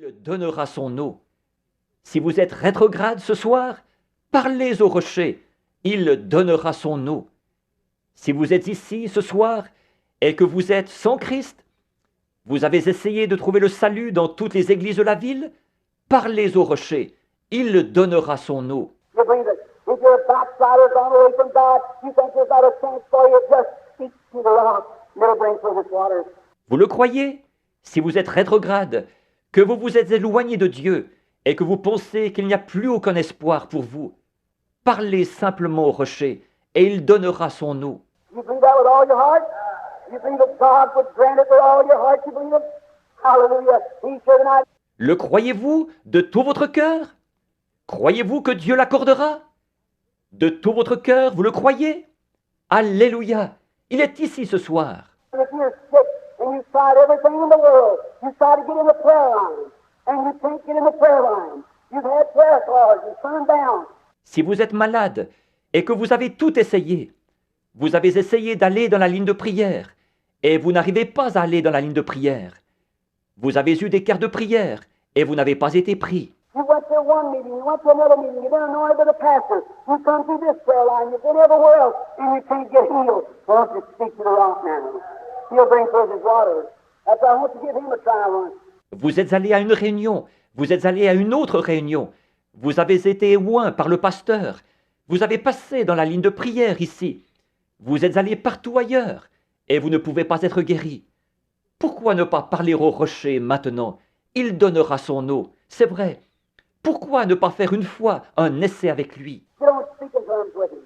Il donnera son eau. Si vous êtes rétrograde ce soir, parlez au rocher, il donnera son eau. Si vous êtes ici ce soir et que vous êtes sans Christ, vous avez essayé de trouver le salut dans toutes les églises de la ville, parlez au rocher, il donnera son eau. You believe it. If you're a backslider gone away from God, you think there's not a chance for you, just speak to the rock, and it'll bring forth its waters. Vous le croyez? Si vous êtes rétrograde, que vous vous êtes éloigné de Dieu et que vous pensez qu'il n'y a plus aucun espoir pour vous, parlez simplement au rocher et il donnera son eau. You believe that with all your heart? You believe that God would grant it with all your heart? You believe it? Hallelujah. He should not. Le croyez-vous de tout votre cœur? Croyez-vous que Dieu l'accordera? De tout votre cœur, vous le croyez? Alléluia! Il est ici ce soir. If you're sick and you've tried everything in the world, you try to get in the prayer line, and you can't get in the prayer line. You've had prayer cards and turned down. Si vous êtes malade et que vous avez tout essayé, vous avez essayé d'aller dans la ligne de prière et vous n'arrivez pas à aller dans la ligne de prière. Vous avez eu des cartes de prière et vous n'avez pas été pris. You went to one meeting, you went to another meeting, you've been anointed by the pastor, you come through this prayer line, you've been everywhere else, and you can't get healed. Why don't you speak to the rock now? He'll bring forth his waters. That's why I want to give him a try once. Vous êtes allé à une réunion, vous êtes allé à une autre réunion, vous avez été oint par le pasteur, vous avez passé dans la ligne de prière ici, vous êtes allé partout ailleurs et vous ne pouvez pas être guéri. Pourquoi ne pas parler au rocher maintenant? Il donnera son eau, c'est vrai. Pourquoi ne pas faire une fois un essai avec lui? You don't speak in terms with him.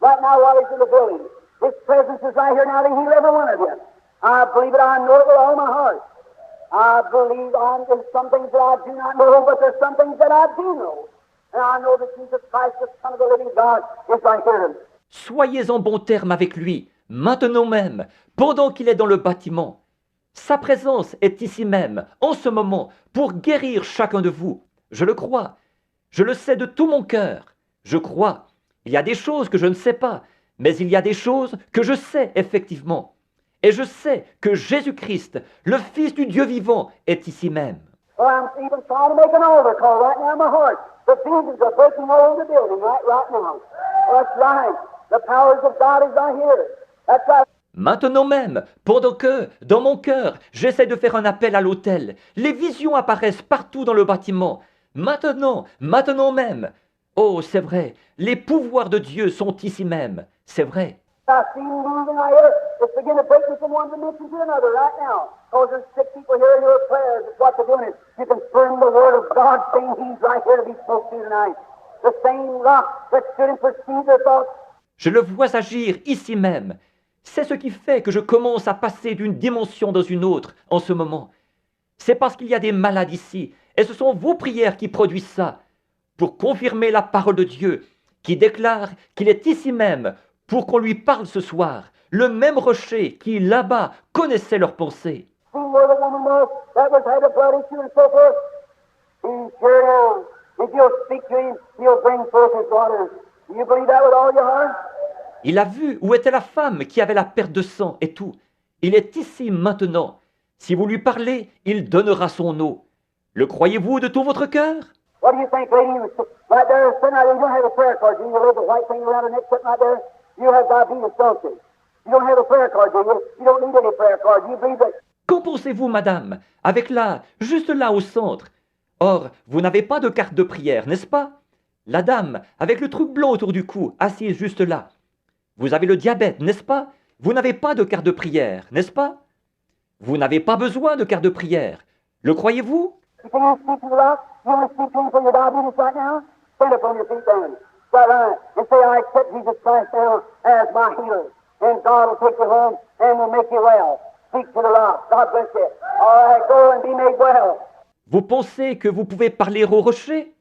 Right now while he's in the building, his presence is right here now to heal every one of you. I believe it, I know it with all my heart. I believe there's some things that I do not know, but there's some things that I do know. And I know that Jesus Christ, the Son of the living God, is right here. Soyez en bon terme avec lui, maintenant même, pendant qu'il est dans le bâtiment. Sa présence est ici même, en ce moment, pour guérir chacun de vous. Je le crois. Je le sais de tout mon cœur. Je crois. Il y a des choses que je ne sais pas, mais il y a des choses que je sais effectivement. Et je sais que Jésus-Christ, le Fils du Dieu vivant, est ici même. Well, I'm even trying to make an altar call right now in my heart. The demons are breaking all over the building right now. That's right. The powers of God is right here. That's right. Maintenant même, pendant que, dans mon cœur, j'essaie de faire un appel à l'autel, les visions apparaissent partout dans le bâtiment. Maintenant même. Oh, c'est vrai, les pouvoirs de Dieu sont ici même. C'est vrai. I see you moving right here. It's beginning to break me from one dimension to another right now. Because there's sick people here in your prayers. It's what they're doing is you confirm the word of God saying he's right here to be spoke to tonight. The same rock that stood and perceived their thoughts. Je le vois agir ici même. C'est ce qui fait que je commence à passer d'une dimension dans une autre en ce moment. C'est parce qu'il y a des malades ici, et ce sont vos prières qui produisent ça, pour confirmer la parole de Dieu, qui déclare qu'il est ici même, pour qu'on lui parle ce soir, le même rocher qui, là-bas, connaissait leurs pensées. See where the woman was that was had a blood issue and so forth? He's here now. If you'll speak to him, he'll bring forth his waters. Do you believe that with all your heart? Il a vu où était la femme qui avait la perte de sang et tout. Il est ici maintenant. Si vous lui parlez, il donnera son eau. Le croyez-vous de tout votre cœur? What do you think, lady? Right there, sitting right there, you don't have a prayer card, do you? You leave the white thing around her neck sitting right there. You have diabetes, don't you? You don't have a prayer card, do you? You don't need any prayer card. Do you believe that? Qu'en pensez-vous, madame? Avec là, juste là au centre. Or, vous n'avez pas de carte de prière, n'est-ce pas? La dame, avec le truc blanc autour du cou, assise juste là. Vous avez le diabète, n'est-ce pas? Vous n'avez pas de carte de prière, n'est-ce pas? Vous n'avez pas besoin de carte de prière. Le croyez-vous? You can you speak to the rock? You want to speak to him for your diabetes right now? Stand up on your feet then. Right on. And say, I accept Jesus Christ now as my healer. And God will take you home and will make you well. Speak to the rock. God bless you. All right, go and be made well. Vous pensez que vous pouvez parler au rocher?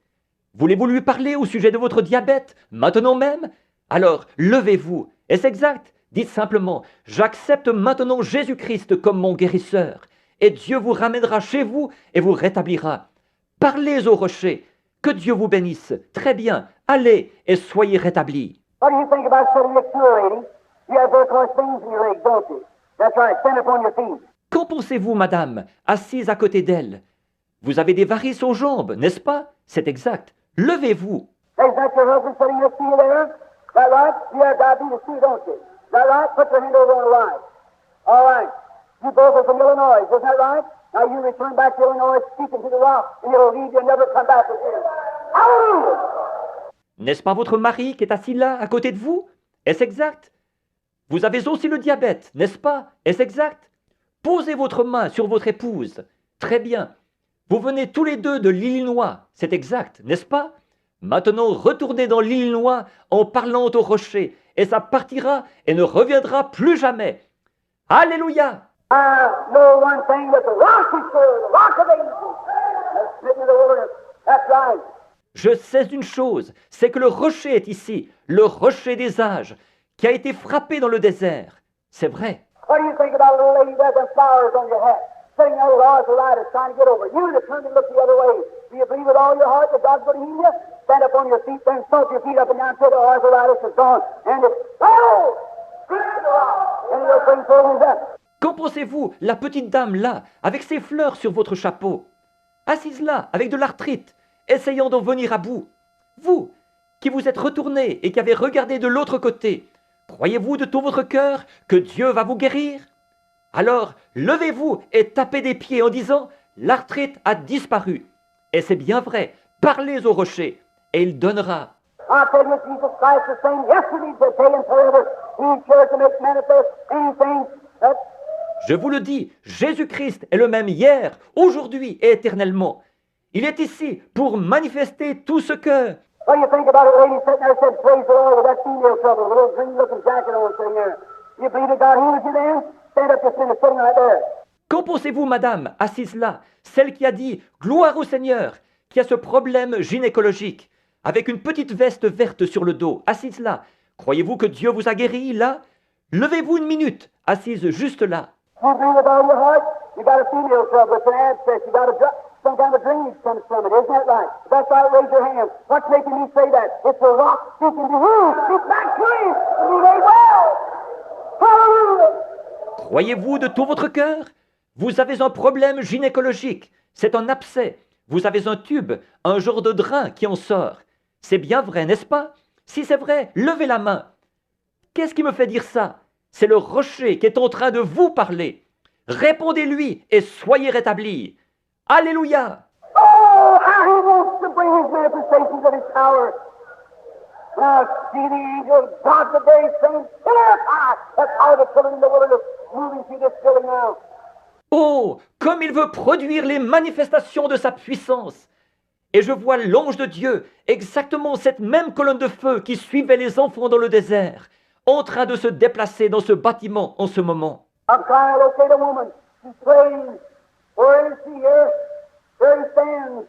Voulez-vous lui parler au sujet de votre diabète, maintenant même? Alors, levez-vous. Est-ce exact? Dites simplement, j'accepte maintenant Jésus-Christ comme mon guérisseur. Et Dieu vous ramènera chez vous et vous rétablira. Parlez au rocher. Que Dieu vous bénisse. Très bien. Allez et soyez rétablis. What do you think about sitting next to her, lady? You have those kind of things in your legs, don't you? That's right. Stand up on your feet. Qu'en pensez-vous, madame, assise à côté d'elle? Vous avez des varices aux jambes, n'est-ce pas? C'est exact. Levez-vous. Is that your husband sitting next to you there? Is that right? You have diabetes too, don't you? Is that right? Put your hand over on the right. All right. You both are from Illinois, isn't that right? Now you return back to Illinois, speaking to the rock, and it'll leave you and never come back again. Hallelujah! N'est-ce pas votre mari qui est assis là, à côté de vous? Est-ce exact? Vous avez aussi le diabète, n'est-ce pas? Est-ce exact? Posez votre main sur votre épouse. Très bien. Vous venez tous les deux de l'Illinois, c'est exact, n'est-ce pas? Maintenant, retournez dans l'Illinois en parlant au rocher, et ça partira et ne reviendra plus jamais. Alléluia! I know one thing that the rock is sure, the rock of ages, that's written in the wilderness. That's right. Je sais une chose, c'est que le rocher est ici, le rocher des âges, qui a été frappé dans le désert. C'est vrai. What do you think about a little lady with them flowers on your hat, sitting there with arthritis trying to get over? You to turn and look the other way. Do you believe with all your heart that God's going to heal you? Stand up on your feet, then stomp your feet up and down until the arthritis is gone. And it's, oh! And it'll bring forth up. Qu'en pensez-vous, la petite dame là, avec ses fleurs sur votre chapeau, assise là, avec de l'arthrite, essayant d'en venir à bout? Vous, qui vous êtes retourné et qui avez regardé de l'autre côté, croyez-vous de tout votre cœur que Dieu va vous guérir? Alors, levez-vous et tapez des pieds en disant, l'arthrite a disparu. Et c'est bien vrai, parlez au rocher, et il donnera. I tell you, Jesus Christ the same yesterday, today, and forever. He cares to make manifest anything that Je vous le dis, Jésus-Christ est le même hier, aujourd'hui et éternellement. Il est ici pour manifester tout ce que... What do you think about a lady sitting there said, praise the Lord, with that female trouble, with a little green-looking jacket on sitting there? You believe that God heals you then? Stand up just minute, sitting right there. Qu'en pensez-vous, madame, assise là, celle qui a dit « Gloire au Seigneur », qui a ce problème gynécologique, avec une petite veste verte sur le dos, assise là. Croyez-vous que Dieu vous a guéri, là? Levez-vous une minute, assise juste là. You believe with all your heart? You got a female trouble, it's an abscess, you got some kind of drainage comes from it, isn't that right? If that's right, raise your hand. What's making me say that? It's the rock speaking to you. It's back to you, and be made well. Hallelujah! Croyez-vous de tout votre cœur? Vous avez un problème gynécologique, c'est un abcès. Vous avez un tube, un genre de drain qui en sort. C'est bien vrai, n'est-ce pas? Si c'est vrai, levez la main. Qu'est-ce qui me fait dire ça? C'est le rocher qui est en train de vous parler. Répondez-lui et soyez rétablis. Alléluia! Oh, how he wants to bring his manifestations of his power. Now, see the angel of God, the very same terrified. That's how the children in the wilderness moving through this building now. Oh, comme il veut produire les manifestations de sa puissance. Et je vois l'ange de Dieu, exactement cette même colonne de feu qui suivait les enfants dans le désert, en train de se déplacer dans ce bâtiment en ce moment. I'm trying to locate a woman. She's praying. Where is she here? There he stands.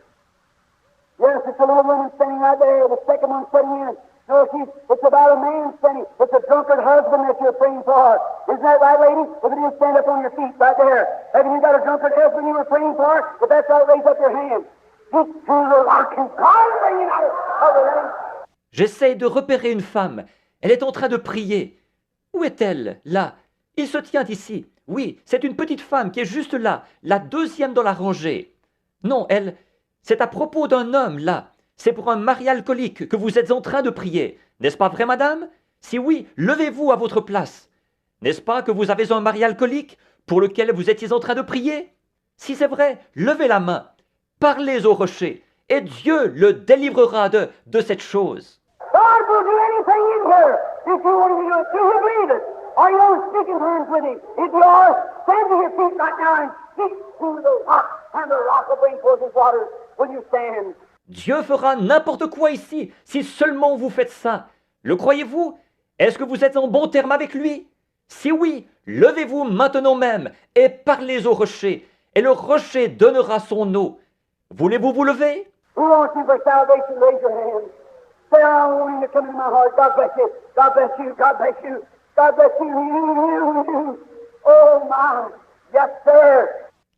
Yes, it's a little woman standing right there. The second one sitting in. No, it's about a man standing. It's a drunkard husband that you're praying for. Isn't that right, lady? If it is, stand up on your feet right there. Haven't you got a drunkard husband you were praying for? If that's right, raise up your hand. Get to the rock and God bring it out of the rain. J'essaie de repérer une femme. Elle est en train de prier. Où est-elle? Là. Il se tient ici. Oui, c'est une petite femme qui est juste là, la deuxième dans la rangée. Non, elle, c'est à propos d'un homme là. C'est pour un mari alcoolique que vous êtes en train de prier. N'est-ce pas vrai, madame? Si oui, levez-vous à votre place. N'est-ce pas que vous avez un mari alcoolique pour lequel vous étiez en train de prier? Si c'est vrai, levez la main. Parlez au rocher, et Dieu le délivrera de cette chose. God will do anything in here. If you want to do it, do you believe it? Are you on speaking terms with him? If you are, stand to your feet right now and speak to the rock, and the rock will bring forth his waters. Will you stand? Dieu fera n'importe quoi ici, si seulement vous faites ça. Le croyez-vous? Est-ce que vous êtes en bon terme avec lui? Si oui, levez-vous maintenant même et parlez au rocher, et le rocher donnera son eau. Voulez-vous vous lever? Who wants you for salvation? Raise your hand. Say, I want you to come into my heart. God bless you. God bless you. God bless you. God bless you. You. Oh, my. Yes, sir.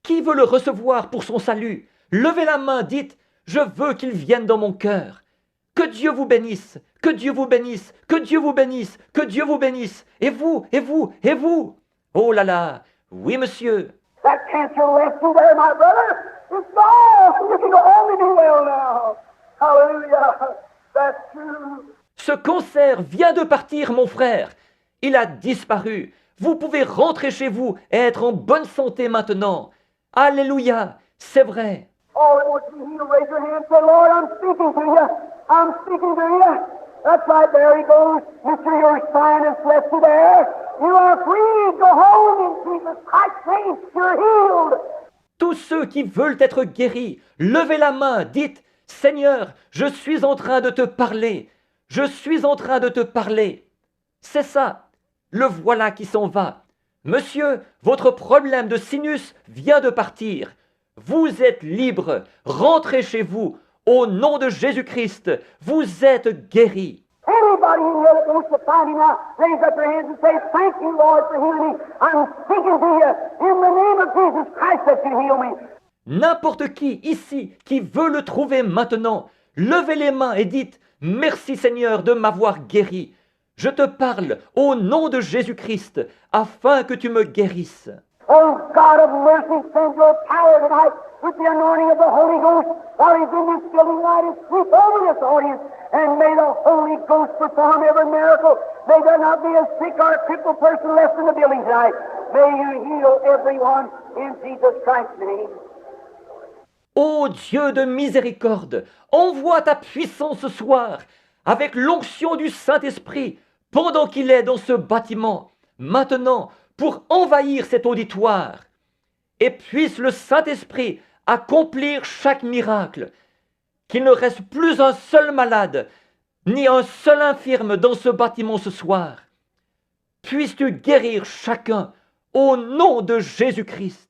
Qui veut le recevoir pour son salut? Levez la main, dites, je veux qu'il vienne dans mon cœur. Que Dieu vous bénisse, que Dieu vous bénisse, que Dieu vous bénisse, que Dieu vous bénisse. Et vous, et vous, et vous. Oh là là, oui monsieur. That cancer left you there, my brother. It's gone. You can only be well now. Hallelujah. That's true. Ce cancer vient de partir, mon frère. Il a disparu. Vous pouvez rentrer chez vous et être en bonne santé maintenant. Alléluia, c'est vrai. All that wants to be healed, raise your hand and say, Lord, I'm speaking to you. I'm speaking to you. That's right, there he goes. Mister, your sign is left you there. You are free. Go home in Jesus Christ's name. You're healed. Tous ceux qui veulent être guéris, levez la main, dites, Seigneur, je suis en train de te parler. Je suis en train de te parler. C'est ça. Le voilà qui s'en va. Monsieur, votre problème de sinus vient de partir. Vous êtes libre. Rentrez chez vous. Au nom de Jésus-Christ, vous êtes guéri. Anybody in here that wants to find him now, raise up your hands and say, thank you, Lord, for healing me. I'm speaking to you in the name of Jesus Christ that you heal me. N'importe qui ici qui veut le trouver maintenant, levez les mains et dites, merci Seigneur de m'avoir guéri. Je te parle au nom de Jésus-Christ afin que tu me guérisses. Oh, God of mercy, send your power tonight with the anointing of the Holy Ghost while he's in this building tonight and sweep over this audience. And may the Holy Ghost perform every miracle. May there not be a sick or a crippled person left in the building tonight. May you heal everyone in Jesus Christ's name. Ô Dieu de miséricorde, envoie ta puissance ce soir avec l'onction du Saint-Esprit pendant qu'il est dans ce bâtiment, maintenant, pour envahir cet auditoire. Et puisse le Saint-Esprit accomplir chaque miracle, qu'il ne reste plus un seul malade, ni un seul infirme dans ce bâtiment ce soir. Puisses-tu guérir chacun au nom de Jésus-Christ.